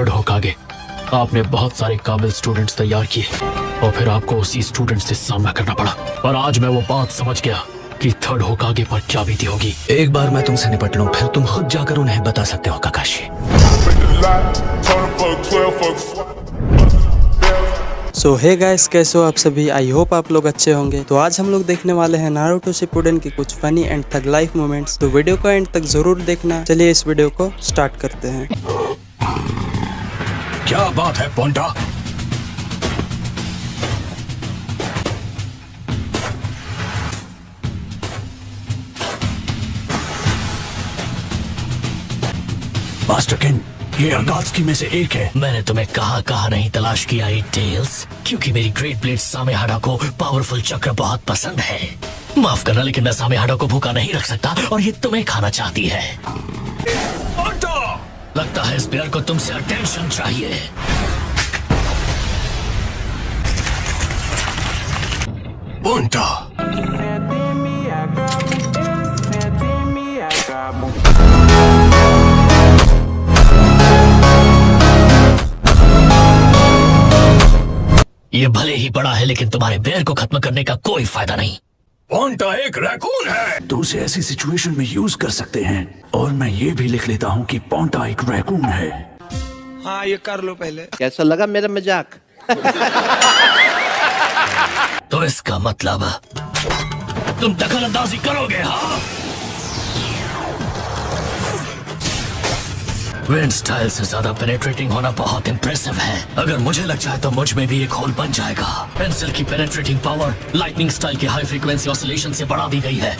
Third होकागे, आपने बहुत सारे काबिल स्टूडेंट्स तैयार किए और फिर आपको उसी स्टूडेंट से सामना करना पड़ा। पर आज मैं वो बात समझ गया कि थर्ड होकागे पर क्या बीती होगी। एक बार मैं तुमसे निपट लूं, फिर तुम खुद जाकर उन्हें बता सकते हो काकाशी। सो हे गाइस, कैसे हो आप सभी? आई होप आप लोग अच्छे होंगे। तो आज हम लोग देखने वाले हैं नारुतो शिपुडेन की कुछ funny and tug life moments. तो वीडियो को एंड तक जरूर देखना। चलिए इस वीडियो को स्टार्ट करते हैं। क्या बात है पोंटा? मास्टर किन, ये अगात्सुकी में से एक है। मैंने तुम्हें कहा नहीं तलाश किया टेल्स, क्योंकि मेरी ग्रेट ब्लेड सामेहाडा को पावरफुल चक्र बहुत पसंद है। माफ करना, लेकिन मैं सामेहाडा को भूखा नहीं रख सकता और ये तुम्हें खाना चाहती है। लगता है इस बेयर को तुमसे अटेंशन चाहिए। पोंटा, ये भले ही बड़ा है, लेकिन तुम्हारे बेयर को खत्म करने का कोई फायदा नहीं। पोंटा एक रैकून है। तो उसे ऐसी सिचुएशन में यूज कर सकते हैं। और मैं ये भी लिख लेता हूँ कि पोंटा एक रैकून है। हाँ, ये कर लो पहले। कैसा लगा मेरा मजाक? तो इसका मतलब तुम दखल अंदाजी करोगे? हाँ, विंड स्टाइल से ज्यादा पेनेट्रेटिंग होना बहुत इंप्रेसिव है। अगर मुझे लग जाए तो मुझ में भी एक होल बन जाएगा। पेंसिल की पेनेट्रेटिंग पावर लाइटनिंग स्टाइल के हाई फ्रीक्वेंसी ऑसिलेशन से बढ़ा दी गई है।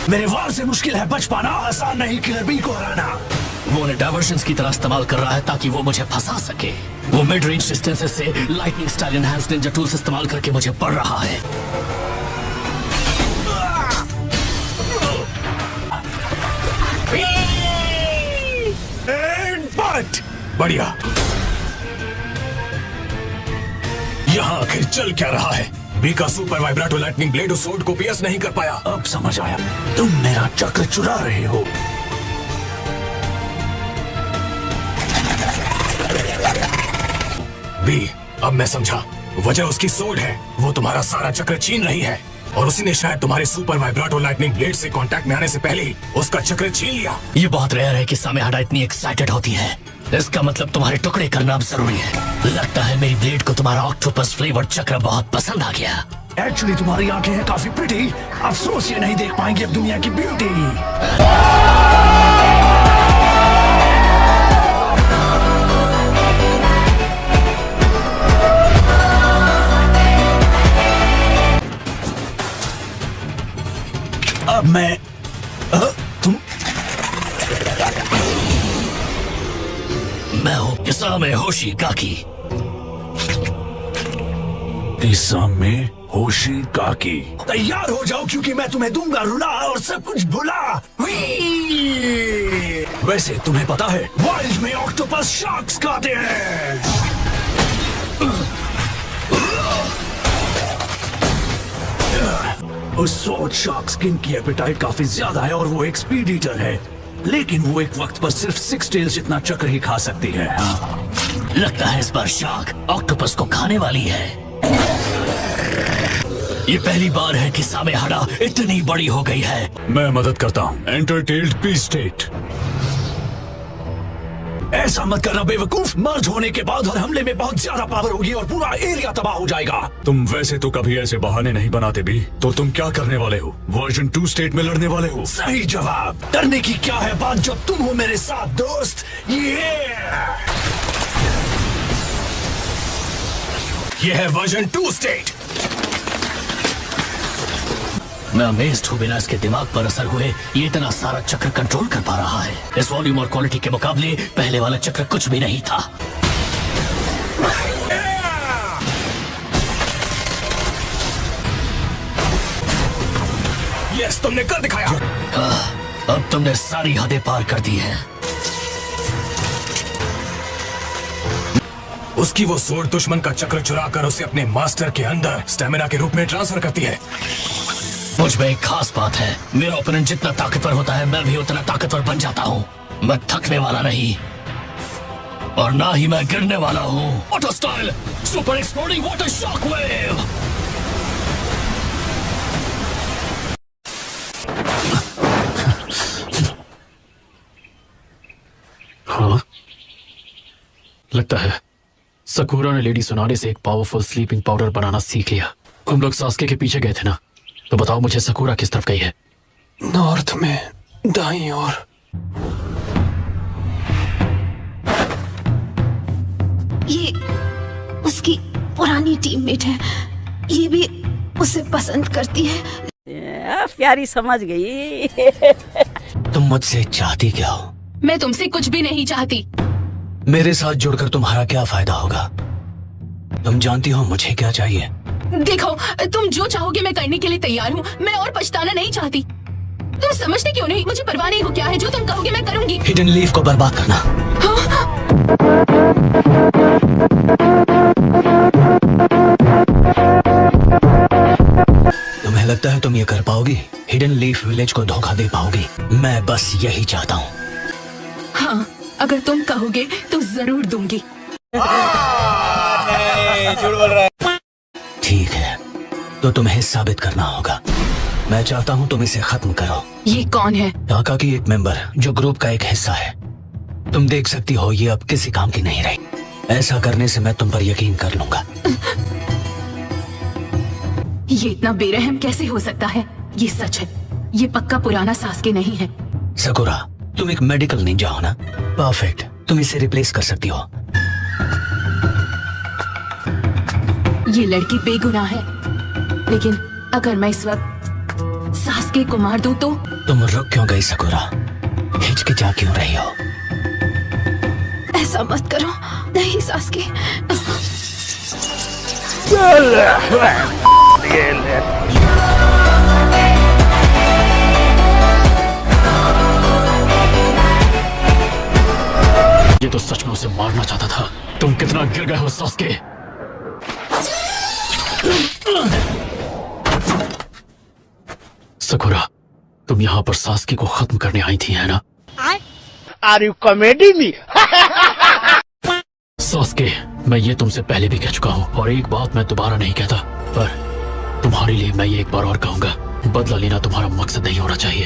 मेरे वार से मुश्किल है बच पाना, आसान नहीं किलर बी को हराना। वो उन्हें डायवर्शंस की तरह इस्तेमाल कर रहा है ताकि वो मुझे फंसा सके। वो मिड रेंज डिस्टेंसेस से lightning style enhanced Ninja tools इस्तेमाल करके मुझे पढ़ रहा है। बढ़िया। यहाँ आखिर चल क्या रहा है? बी का सुपर वाइब्राटो लाइटनिंग ब्लेड उस सोर्ड को पियर्स नहीं कर पाया। अब समझ आया, तुम मेरा चक्र चुरा रहे हो। बी, अब मैं समझा। वजह उसकी सोर्ड है। वो तुम्हारा सारा चक्र छीन रही है और उसी ने शायद तुम्हारे सुपर वाइब्राटो लाइटनिंग ब्लेड से कांटेक्ट में आने से पहले ही उसका चक्र छीन लिया। ये बहुत रेयर है कि सामेहाडा इतनी एक्साइटेड होती है। इसका मतलब तुम्हारे टुकड़े करना अब जरूरी है। लगता है मेरी ब्लेड को तुम्हारा ऑक्टोपस फ्लेवर्ड चक्र बहुत पसंद आ गया। एक्चुअली तुम्हारी आंखें हैं काफी प्रिटी। अफसोस ये नहीं देख पाएंगे अब दुनिया की ब्यूटी। अब मैं तुम मैं हूँ इसामे होशिगाकी। इसामे होशिगाकी। तैयार हो जाओ, क्योंकि मैं तुम्हें दूंगा रुला और सब कुछ भुला। वैसे तुम्हें पता है, वर्ल्ड में ऑक्टोपस शार्क्स खाते हैं। उस स्वॉर्ड शार्क स्किन की एपेटाइट काफी ज्यादा है और वो एक स्पीड ईटर है, लेकिन वो एक वक्त पर सिर्फ 6 टेल्स जितना चक्र ही खा सकती है। लगता है इस बार शार्क ऑक्टोपस को खाने वाली है। ये पहली बार है कि सामेहाडा इतनी बड़ी हो गई है। मैं मदद करता हूँ। Enter tailed P state. ऐसा मत करना बेवकूफ। मर्ज होने के बाद हर हमले में बहुत ज्यादा पावर होगी और पूरा एरिया तबाह हो जाएगा। तुम वैसे तो कभी ऐसे बहाने नहीं बनाते भी, तो तुम क्या करने वाले हो? वर्जन 2 स्टेट में लड़ने वाले हो? सही जवाब। डरने की क्या है बात जब तुम हो मेरे साथ दोस्त। ये है वर्जन 2 स्टेट। मैं अमेज्ड हूँ, बिना इसके दिमाग पर असर हुए ये इतना सारा चक्र कंट्रोल कर पा रहा है। इस वॉल्यूम और क्वालिटी के मुकाबले पहले वाला चक्र कुछ भी नहीं था। यस, तुमने कर दिखाया। अब तुमने सारी हदें पार कर दी हैं। उसकी वो सोर्ड दुश्मन का चक्र चुरा कर उसे अपने मास्टर के अंदर स्टेमिना के रूप में ट्रांसफर करती है। मुझ में एक खास बात है, मेरा ओपोनेंट जितना ताकतवर होता है मैं भी उतना ताकतवर बन जाता हूँ। मैं थकने वाला नहीं और ना ही मैं गिरने वाला हूँ। Water style super exploding water shockwave. हाँ, लगता है सकुरा ने लेडी सोनाली से एक पावरफुल स्लीपिंग पाउडर बनाना सीख लिया। हम लोग सास्के के पीछे गए थे ना, तो बताओ मुझे सकुरा किस तरफ गई है? नॉर्थ में दाईं ओर। ये उसकी पुरानी टीममेट है, ये भी उसे पसंद करती है। प्यारी समझ गई। तुम मुझसे चाहती क्या हो? मैं तुमसे कुछ भी नहीं चाहती। मेरे साथ जुड़कर तुम्हारा क्या फायदा होगा? तुम जानती हो मुझे क्या चाहिए? देखो, तुम जो चाहोगे मैं करने के लिए तैयार हूँ। मैं और पछताना नहीं चाहती। तुम समझते क्यों नहीं? मुझे परवाह नहीं हो क्या है, जो तुम कहोगे मैं करूँगी। हिडन लीफ को बर्बाद करना। तुम्हें लगता है तुम ये कर पाओगी? हिडन लीफ विलेज को धोखा दे पाओगी? मैं बस यही चाहता हूँ। हाँ, अगर तुम कहोगे तो जरूर दूंगी। ठीक है, तो तुम्हें साबित करना होगा। मैं चाहता हूँ तुम इसे खत्म करो। ये कौन है? टाका की एक मेंबर जो ग्रुप का एक हिस्सा है। तुम देख सकती हो ये अब किसी काम की नहीं रही। ऐसा करने से मैं तुम पर यकीन कर लूंगा। ये इतना बेरहम कैसे हो सकता है? ये सच है, ये पक्का पुराना सास्के नहीं है। सकुरा, तुम एक मेडिकल निंजा हो ना? परफेक्ट, तुम इसे रिप्लेस कर सकती हो। ये लड़की बेगुनाह है, लेकिन अगर मैं इस वक्त सास्के को मार दूं तो? तुम रुक क्यों गई सकुरा? हिचकिचा क्यों रही हो? ऐसा मत करो। नहीं सास्के। ये तो सच में उसे मारना चाहता था। तुम कितना गिर गए हो सास्के। सकुरा, तुम यहाँ पर सास्के को खत्म करने आई थी, है ना? Are you comedy me? Sasuke, मैं ये तुमसे पहले भी कह चुका हूँ और एक बात मैं दोबारा नहीं कहता, पर तुम्हारे लिए मैं ये एक बार और कहूंगा। बदला लेना तुम्हारा मकसद नहीं होना चाहिए।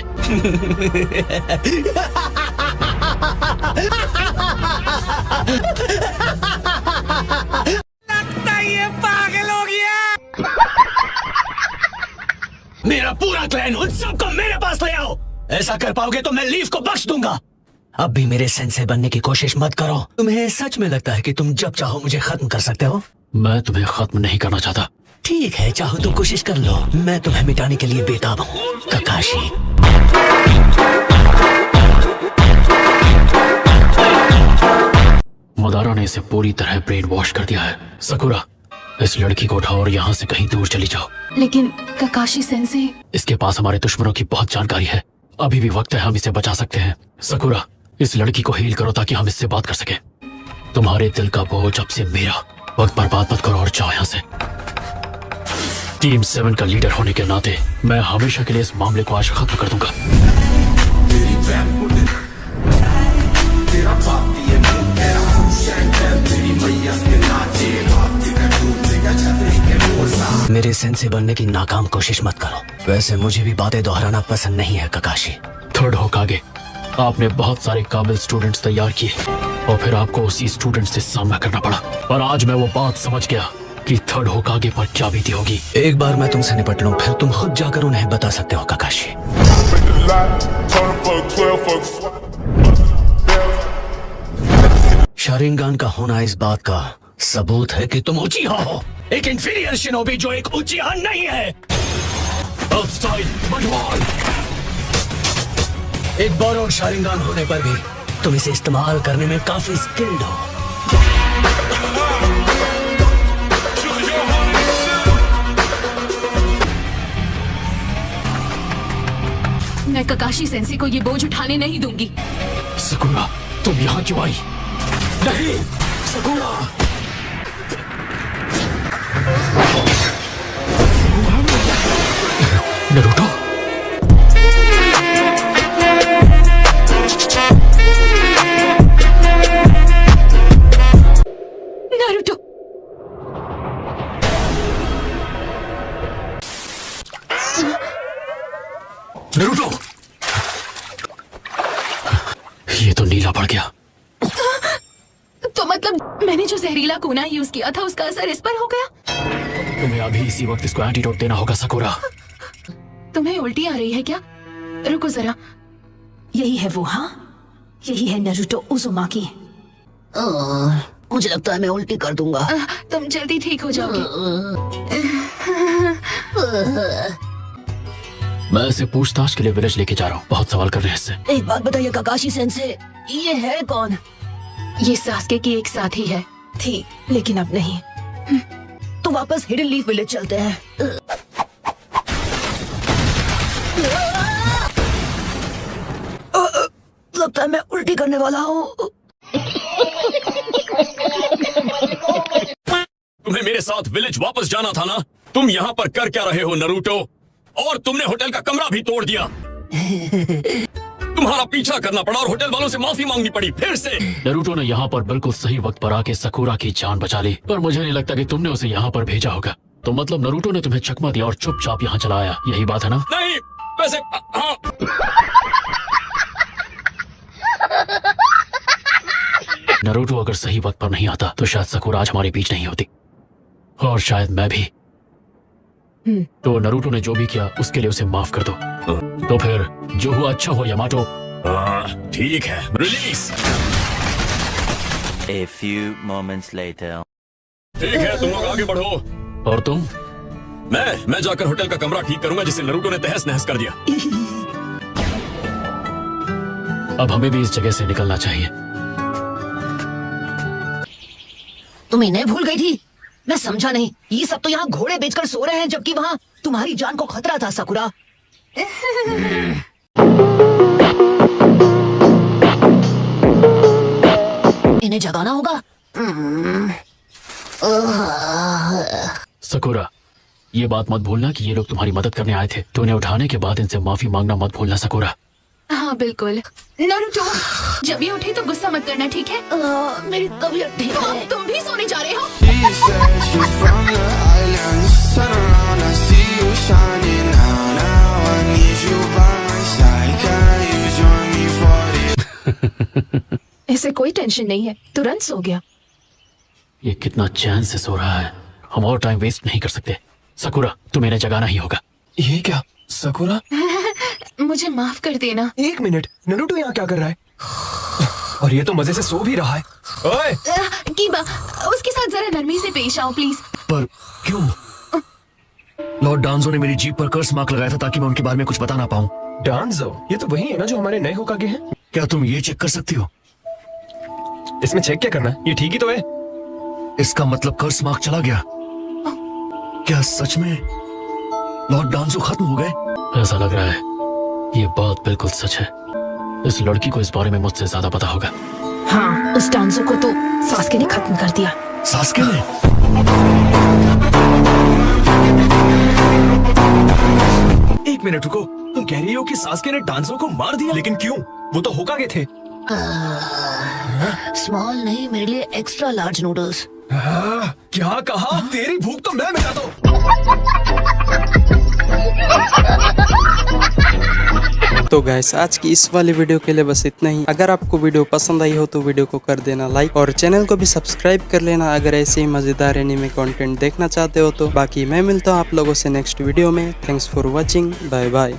लगता है ये पागल हो गया। मेरा पूरा क्लैन उन सबको मेरे पास ले आओ। ऐसा कर पाओगे तो मैं लीफ को बख्श दूंगा। अब भी मेरे सेंसे बनने की कोशिश मत करो। तुम्हें सच में लगता है कि तुम जब चाहो मुझे खत्म कर सकते हो? मैं तुम्हें खत्म नहीं करना चाहता। ठीक है, चाहो तो कोशिश कर लो। मैं तुम्हें मिटाने के लिए बेताब हूँ, ककाशी। मदारा ने इसे पूरी तरह ब्रेन वॉश कर दिया है। सकुरा, इस लड़की को उठाओ और यहाँ से कहीं दूर चली जाओ। लेकिन ककाशी सेंसे, इसके पास हमारे दुश्मनों की बहुत जानकारी है। अभी भी वक्त है, हम इसे बचा सकते हैं। सकुरा, इस लड़की को हील करो ताकि हम इससे बात कर सकें। तुम्हारे दिल का बोझ अब से मेरा। वक्त बर्बाद मत करो और जाओ यहाँ से। टीम 7 का लीडर होने के नाते मैं हमेशा के लिए इस मामले को आज खत्म कर दूंगा। मेरे सेंसे बनने की नाकाम कोशिश मत करो। वैसे मुझे भी बातें दोहराना पसंद नहीं है ककाशी। थर्ड होकागे, आपने बहुत सारे काबिल स्टूडेंट्स तैयार किए और फिर आपको उसी स्टूडेंट से सामना करना पड़ा। और आज मैं वो बात समझ गया कि थर्ड होकागे पर क्या बीती होगी। एक बार मैं तुमसे निपट लूं, फिर तुम खुद जाकर उन्हें बता सकते हो ककाशी। शारिंगान का होना इस बात का सबूत है कि तुम उचिहा हो, एक इंफीरियर शिनोबी जो एक उचिहा नहीं है। एक बोरोड शारिंगान होने पर भी तुम इसे इस्तेमाल करने में काफी स्किल्ड हो। मैं ककाशी सेंसे को ये बोझ उठाने नहीं दूंगी। सकुरा, तुम यहाँ क्यों आई? नहीं, सकुरा। नरूटो, नारुतो, नरूटो, ये तो नीला पड़ गया। तो मतलब मैंने जो जहरीला कोना यूज किया था उसका असर इस पर हो गया? तुम्हें अभी इसी वक्त इसको एंटीडोट देना होगा सकुरा। तुम्हें उल्टी आ रही है क्या? रुको जरा। यही है वो, हाँ, यही है नारुतो उज़ुमाकी। मुझे लगता है मैं उल्टी कर दूंगा। तुम जल्दी ठीक हो जाओगे। मैं इसे पूछताछ के लिए विलेज लेके जा रहा हूँ, बहुत सवाल कर रहे हैं इससे। एक बात बताइए काकाशी सेंसे, ये है कौन? ये सास्के की एक साथी है। थी, लेकिन अब नहीं। तो वापस हिडन लीफ विलेज चलते हैं। लगता है मैं उल्टी करने वाला हूँ। तुम्हें मेरे साथ विलेज वापस जाना था ना? तुम यहाँ पर कर क्या रहे हो नरूटो? और तुमने होटल का कमरा भी तोड़ दिया। तुम्हारा पीछा करना पड़ा और होटल वालों से माफी मांगनी पड़ी फिर से। नरूटो ने यहाँ पर बिल्कुल सही वक्त पर आके सकुरा की जान बचा ली, पर मुझे नहीं लगता कि तुमने उसे यहाँ पर भेजा होगा। तो मतलब नरूटो ने तुम्हें चकमा दिया और चुपचाप यहाँ चला आया, यही बात है ना? नहीं, वैसे हाँ। नरूटो अगर सही वक्त पर नहीं आता तो शायद सकुरा आज हमारे बीच नहीं होती, और शायद मैं भी। तो नरूटो ने जो भी किया उसके लिए उसे माफ कर दो। तो फिर जो हुआ अच्छा हो यामाटो। ठीक है, release. A few moments later. ठीक है, तुम लोग आगे बढ़ो। और तुम? मैं जाकर होटल का कमरा ठीक करूंगा जिसे नरूटो ने तहस नहस कर दिया। अब हमें भी इस जगह से निकलना चाहिए। तुम इन्हें भूल गई थी? मैं समझा नहीं। ये सब तो यहाँ घोड़े बेचकर सो रहे हैं, जबकि वहाँ तुम्हारी जान को खतरा था सकुरा। इन्हें जगाना होगा। सकुरा, ये बात मत भूलना कि ये लोग तुम्हारी मदद करने आए थे, तो इन्हें उठाने के बाद इनसे माफी मांगना मत भूलना सकुरा। हाँ बिल्कुल। नारुतो, जब ये उठी तो गुस्सा मत करना, ठीक है? मेरी तबीयत ठीक है। तुम भी सोने जा रहे हो? She said she's from the islands. Turn around, I see you shining now. Now I need you by my side. Can you join me for this? इसे कोई टेंशन नहीं है, तुरंत सो गया। ये कितना चैन से सो रहा है, हम और टाइम वेस्ट नहीं कर सकते। सकुरा, तुम्हें इन्हें जगाना ही होगा। ये क्या सकुरा? मुझे माफ कर देना। एक मिनट, नरूटो यहाँ क्या कर रहा है? और ये तो मजे से सो भी रहा है। ओए! कीबा, उसके साथ जरा नरमी से पेश आओ प्लीज। पर क्यों? लॉर्ड डांजो ने मेरी जीप पर कर्स मार्क लगाया था ताकि मैं उनके बारे में कुछ बता ना पाऊं। डांजो, ये तो वही है ना जो हमारे नए होकागे हैं? क्या तुम ये चेक कर सकती हो? इसमें चेक क्या करना है? ये ठीक ही तो है। इसका मतलब कर्स मार्क चला गया। क्या सच में लॉर्ड डांजो खत्म हो गए? ऐसा लग रहा है ये बात बिल्कुल सच है। इस लड़की को इस बारे में मुझसे ज्यादा पता होगा। हाँ, उस डांसो को तो सास्के ने खत्म कर दिया। सास्के ने? एक मिनट रुको, तुम कह रही हो कि सास्के ने डांसो को मार दिया? लेकिन क्यों? वो तो होकागे थे। स्मॉल नहीं, मेरे लिए एक्स्ट्रा लार्ज नूडल्स। क्या कहा? तेरी भूख तो मैं मिटा दूं। तो गाइस, आज की इस वाली वीडियो के लिए बस इतना ही। अगर आपको वीडियो पसंद आई हो तो वीडियो को कर देना लाइक और चैनल को भी सब्सक्राइब कर लेना अगर ऐसे ही मजेदार एनीमे कंटेंट देखना चाहते हो तो। बाकी मैं मिलता हूँ आप लोगों से नेक्स्ट वीडियो में। Thanks for watching, bye bye.